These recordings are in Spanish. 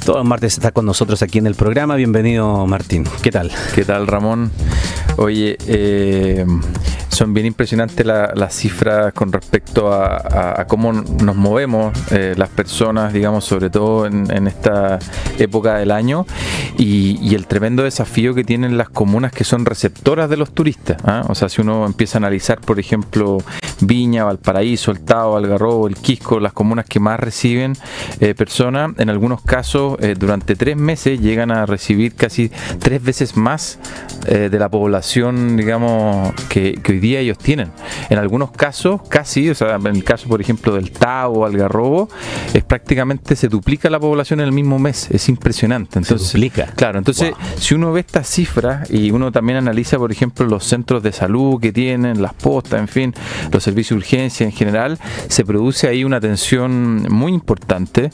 Todos los martes está con nosotros aquí en el programa. Bienvenido, Martín. ¿Qué tal? ¿Qué tal, Ramón? Oye, son bien impresionantes las cifras con respecto a cómo nos movemos las personas, digamos, sobre todo en esta época del año, y el tremendo desafío que tienen las comunas que son receptoras de los turistas, ¿eh? O sea, si uno empieza a analizar, por ejemplo, Viña, Valparaíso, El Tao, Algarrobo, El Quisco, las comunas que más reciben personas, en algunos casos durante 3 meses llegan a recibir casi 3 veces más de la población, digamos, que hoy día ellos tienen. En algunos casos casi, o sea, en el caso por ejemplo del Tao o Algarrobo, es prácticamente se duplica la población en el mismo mes. Es impresionante. Entonces, se duplica. Claro, entonces si uno ve estas cifras y uno también analiza, por ejemplo, los centros de salud que tienen, las postas, en fin, los servicios de urgencia en general, se produce ahí una tensión muy importante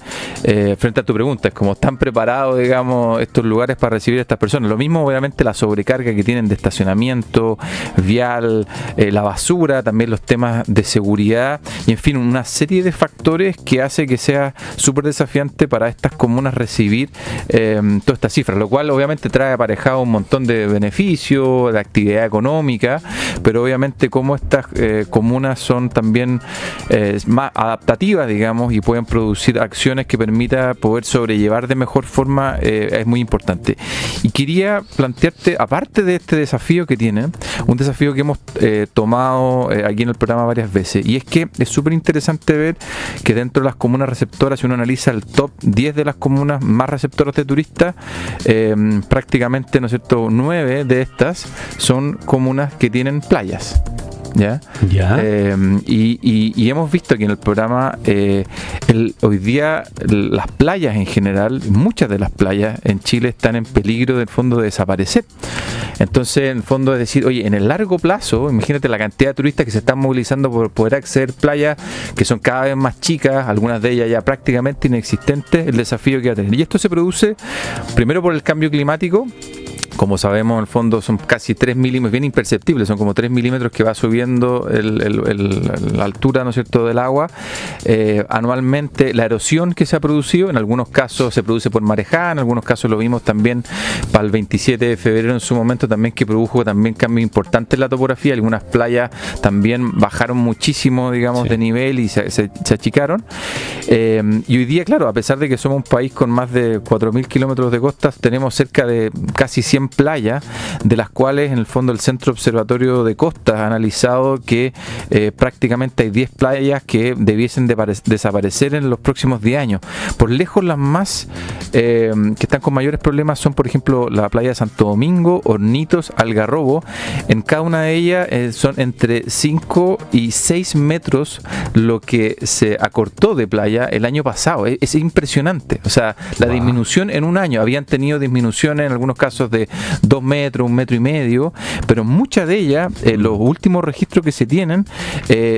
frente a tu pregunta. Es como, ¿están preparados, digamos, estos lugares para recibir a estas personas? Lo mismo, obviamente, la sobrecarga que tienen de estacionamiento, vial, la basura, también los temas de seguridad y, en fin, una serie de factores que hace que sea súper desafiante para estas comunas recibir todas estas cifras, lo cual obviamente trae aparejado un montón de beneficios, de actividad económica, pero obviamente como estas comunas son también más adaptativas, digamos, y pueden producir acciones que permita poder sobrellevar de mejor forma, es muy importante. Y quería plantearte, aparte de este desafío que tienen, un desafío que hemos tomado aquí en el programa varias veces, y es que es súper interesante ver que dentro de las comunas receptoras, si uno analiza el top 10 de las comunas más receptoras de turistas, prácticamente, ¿no es cierto?, 9 de estas son comunas que tienen playas. ¿Ya? Y hemos visto aquí en el programa hoy día las playas en general, muchas de las playas en Chile están en peligro del fondo de desaparecer. Entonces, en el fondo es decir, oye, en el largo plazo, imagínate la cantidad de turistas que se están movilizando por poder acceder a playas que son cada vez más chicas, algunas de ellas ya prácticamente inexistentes, el desafío que va a tener. Y esto se produce primero por el cambio climático. Como sabemos, en el fondo son casi 3 milímetros, bien imperceptibles, son como 3 milímetros que va subiendo la altura, ¿no es cierto?, del agua. Anualmente, la erosión que se ha producido, en algunos casos se produce por marejada, en algunos casos lo vimos también para el 27 de febrero en su momento, también que produjo también cambios importantes en la topografía. Algunas playas también bajaron muchísimo, digamos, de nivel y se achicaron. Y hoy día, claro, a pesar de que somos un país con más de 4.000 kilómetros de costas, tenemos cerca de casi 100 playas, de las cuales en el fondo el Centro Observatorio de Costas ha analizado que prácticamente hay 10 playas que debiesen desaparecer en los próximos 10 años. Por lejos las más que están con mayores problemas son, por ejemplo, la playa de Santo Domingo, Hornitos, Algarrobo. En cada una de ellas son entre 5 y 6 metros lo que se acortó de playa el año pasado. Es impresionante. O sea, la disminución en un año, habían tenido disminuciones en algunos casos de 2 metros, 1,5 metros, pero muchas de ellas, los últimos registros que se tienen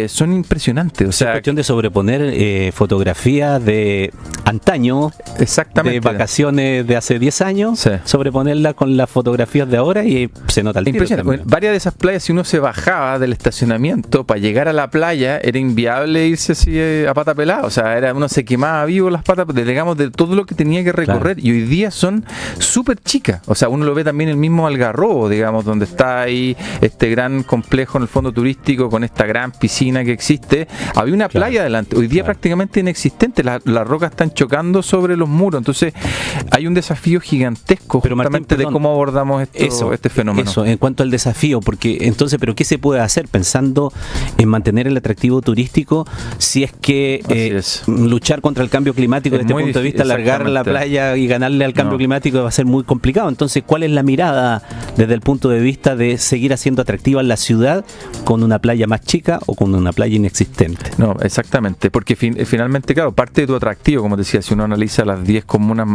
son impresionantes. O sea, es cuestión de sobreponer fotografías de antaño, exactamente, de vacaciones de hace 10 años, sí, sobreponerla con las fotografías de ahora y se nota el tiro. Bueno, varias de esas playas, si uno se bajaba del estacionamiento para llegar a la playa, era inviable irse así a pata pelada. O sea, uno se quemaba vivo las patas, digamos, de todo lo que tenía que recorrer. Claro. Y hoy día son súper chicas. O sea, uno lo ve también el mismo Algarrobo, digamos, donde está ahí este gran complejo en el fondo turístico con esta gran piscina que existe. Había una playa adelante, hoy día prácticamente inexistente. Las rocas están chocando sobre los muros. Entonces hay un desafío gigantesco. Pero justamente, Martín, de cómo abordamos este fenómeno. Eso, en cuanto al desafío, porque entonces, ¿pero qué se puede hacer pensando en mantener el atractivo turístico si es que luchar contra el cambio climático desde este punto de vista, alargar la playa y ganarle al cambio climático va a ser muy complicado? Entonces, ¿cuál es la mirada desde el punto de vista de seguir haciendo atractiva la ciudad con una playa más chica o con una playa inexistente? No, exactamente, porque finalmente, claro, parte de tu atractivo, como decía, si uno analiza las 10 comunas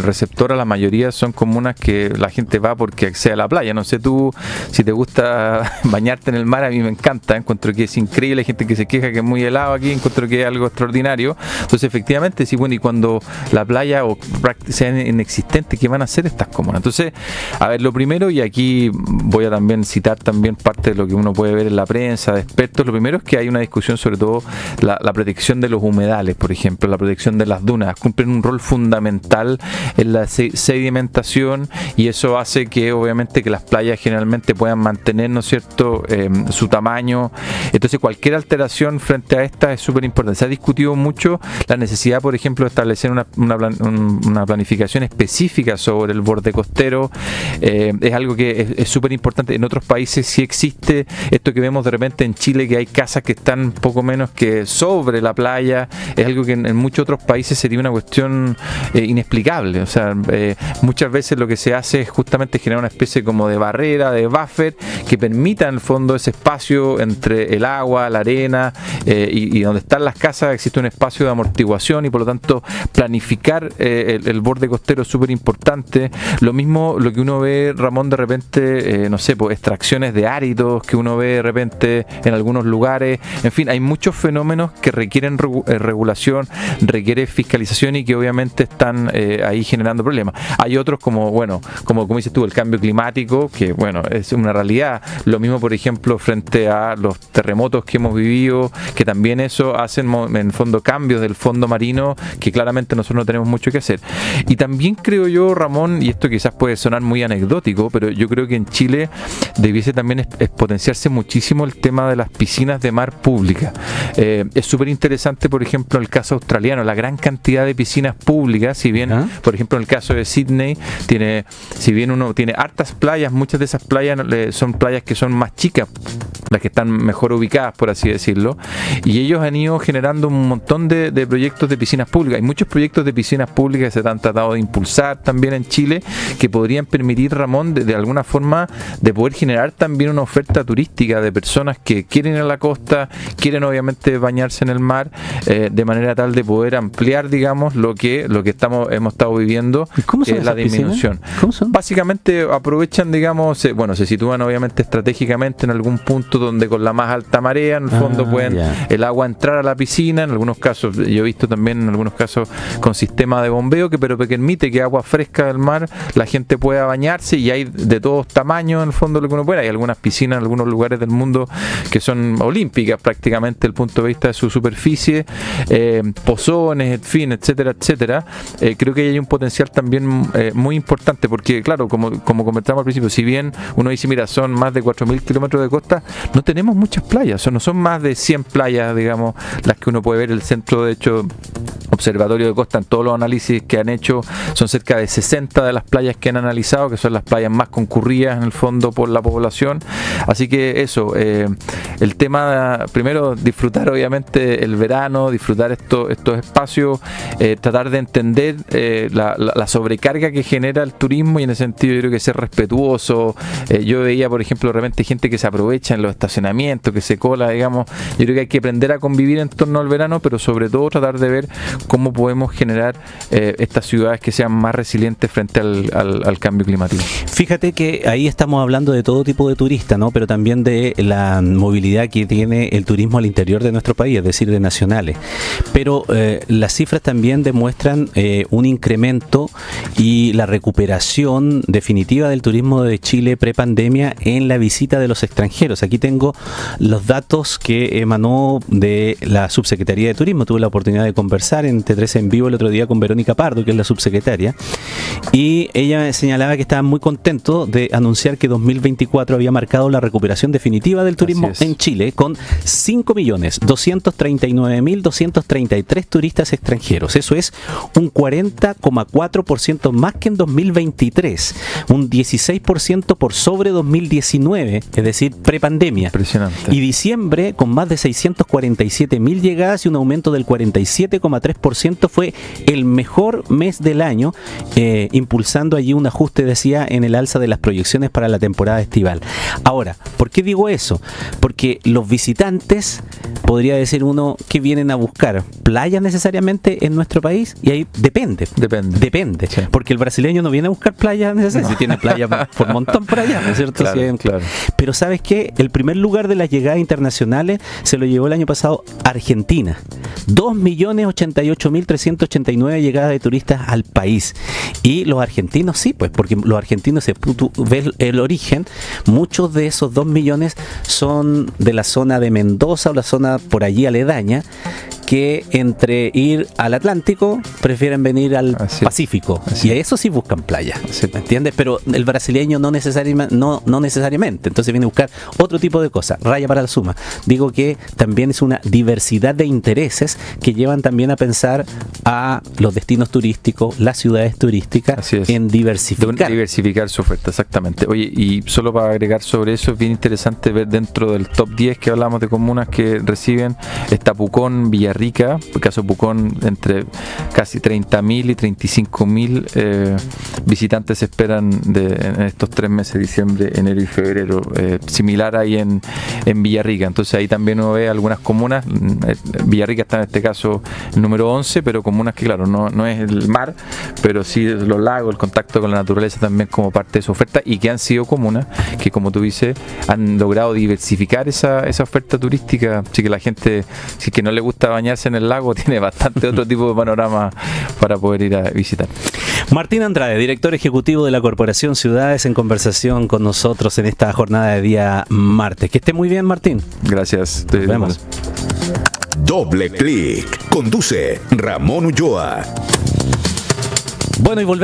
receptoras, la mayoría son comunas que la gente va porque accede a la playa. No sé tú si te gusta bañarte en el mar, a mí me encanta, encuentro que es increíble, hay gente que se queja que es muy helado aquí, encuentro que es algo extraordinario. Entonces, efectivamente, sí, bueno, y cuando la playa sea inexistente, ¿qué van a hacer estas comunas? Entonces, A ver, lo primero, y aquí voy a también citar también parte de lo que uno puede ver en la prensa de expertos, lo primero es que hay una discusión sobre todo la protección de los humedales, por ejemplo, la protección de las dunas, cumplen un rol fundamental en la sedimentación y eso hace que obviamente que las playas generalmente puedan mantener, ¿no es cierto?, su tamaño. Entonces cualquier alteración frente a esta es súper importante. Se ha discutido mucho la necesidad, por ejemplo, de establecer una planificación específica sobre el borde costero. Es algo que es súper importante. En otros países sí existe esto que vemos de repente en Chile, que hay casas que están poco menos que sobre la playa. Es algo que en muchos otros países sería una cuestión inexplicable. O sea, muchas veces lo que se hace es justamente generar una especie como de barrera, de buffer, que permita en el fondo ese espacio entre el agua, la arena y donde están las casas. Existe un espacio de amortiguación y por lo tanto planificar el borde costero es súper importante. Lo mismo lo que uno ve, Ramón, de repente, no sé, pues extracciones de áridos que uno ve de repente en algunos lugares. En fin, hay muchos fenómenos que requieren regulación, requiere fiscalización y que obviamente están ahí generando problemas. Hay otros como dices tú, el cambio climático, que bueno, es una realidad. Lo mismo, por ejemplo, frente a los terremotos que hemos vivido, que también eso hacen en fondo cambios del fondo marino que claramente nosotros no tenemos mucho que hacer. Y también creo yo, Ramón, y esto quizás puede sonar muy anecdótico, pero yo creo que en Chile debiese también potenciarse muchísimo el tema de las piscinas de mar públicas. Es súper interesante, por ejemplo, el caso australiano, la gran cantidad de piscinas públicas, si bien, por ejemplo, en el caso de Sydney, si bien uno tiene hartas playas, muchas de esas playas son playas que son más chicas, las que están mejor ubicadas, por así decirlo, y ellos han ido generando un montón de proyectos de piscinas públicas. Hay muchos proyectos de piscinas públicas que se han tratado de impulsar también en Chile, que podrían permitir, Ramón, de alguna forma, de poder generar también una oferta turística de personas que quieren ir a la costa, quieren obviamente bañarse en el mar, de manera tal de poder ampliar, digamos, lo que hemos estado viviendo, que es la disminución. ¿Cómo son? Básicamente aprovechan, digamos, se sitúan obviamente estratégicamente en algún punto donde con la más alta marea, en el fondo pueden el agua entrar a la piscina. En algunos casos, yo he visto también en algunos casos con sistema de bombeo que permite que agua fresca del mar la gente pueda bañarse, y hay de todos tamaños en el fondo lo que uno pueda. Hay algunas piscinas en algunos lugares del mundo que son olímpicas prácticamente desde el punto de vista de su superficie, pozones, en fin, etcétera, etcétera. Creo que hay un potencial también muy importante, porque claro, como comentamos al principio, si bien uno dice, mira, son más de 4.000 kilómetros de costa, no tenemos muchas playas, no son más de 100 playas, digamos, las que uno puede ver. El centro, de hecho, Observatorio de Costa, en todos los análisis que han hecho, son cerca de 60 de las playas que han analizado, que son las playas más concurridas en el fondo por la población. Así que eso, el tema, primero, disfrutar obviamente el verano, disfrutar estos espacios, tratar de entender la sobrecarga que genera el turismo, y en ese sentido yo creo que ser respetuoso. Yo veía, por ejemplo, de repente gente que se aprovecha en los estacionamientos, que se cola, digamos. Yo creo que hay que aprender a convivir en torno al verano, pero sobre todo tratar de ver cómo podemos generar estas ciudades que sean más resilientes frente al cambio climático. Fíjate que ahí estamos hablando de todo tipo de turistas, ¿no? Pero también de la movilidad que tiene el turismo al interior de nuestro país, es decir, de nacionales. Pero las cifras también demuestran un incremento y la recuperación definitiva del turismo de Chile prepandemia en la visita de los extranjeros. Aquí tengo los datos que emanó de la Subsecretaría de Turismo. Tuve la oportunidad de conversar en T13 en vivo el otro día con Verónica Pardo, que es la subsecretaria, y ella señalaba que estaba muy contento de anunciar que 2024 había marcado la recuperación definitiva del turismo en Chile, con 5.239.233 turistas extranjeros. Eso es un 40,4% más que en 2023, un 16% por sobre 2019, es decir, prepandemia. Impresionante. Y diciembre, con más de 647.000 llegadas y un aumento del 47,3%, fue el mejor mes del año, impulsando allí un ajuste, decía, en el alza de las proyecciones para la temporada estival. Ahora, ¿por qué digo eso? Porque los visitantes, podría decir uno, que vienen a buscar playas necesariamente en nuestro país, y ahí depende. Sí. Porque el brasileño no viene a buscar playas necesariamente, si tiene playa por montón por allá, ¿no es cierto? Claro. Pero ¿sabes qué? El primer lugar de las llegadas internacionales se lo llevó el año pasado Argentina. 2.088.389 llegadas de turistas al país. Y Y los argentinos sí, pues, porque los argentinos, si tú ves el origen, muchos de esos 2 millones son de la zona de Mendoza o la zona por allí aledaña, que entre ir al Atlántico prefieren venir al Pacífico. Y a eso sí buscan playa, ¿me entiendes? Pero el brasileño no necesariamente. Entonces viene a buscar otro tipo de cosas. Raya para la suma. Digo que también es una diversidad de intereses que llevan también a pensar a los destinos turísticos, las ciudades turísticas, en diversificar su oferta, exactamente. Oye, y solo para agregar sobre eso, es bien interesante ver dentro del top 10 que hablamos de comunas que reciben, está Pucón, Villarrica. En el caso de Pucón, entre casi 30.000 y 35.000 visitantes se esperan en estos 3 meses, diciembre, enero y febrero. Similar ahí en Villarrica. Entonces ahí también uno ve algunas comunas. Villarrica está en este caso el número 11, pero comunas que, claro, no es el mar, pero sí los lagos, el contacto con la naturaleza también como parte de su oferta, y que han sido comunas que, como tú dices, han logrado diversificar esa oferta turística. Así que la gente, si es que no le gusta bañarse en el lago, tiene bastante otro tipo de panorama para poder ir a visitar. Martín Andrade, director ejecutivo de la Corporación Ciudades, en conversación con nosotros en esta jornada de día martes. Que esté muy bien, Martín. Gracias. Nos vemos. Doble Clic. Conduce Ramón Ulloa. Bueno, y volvemos.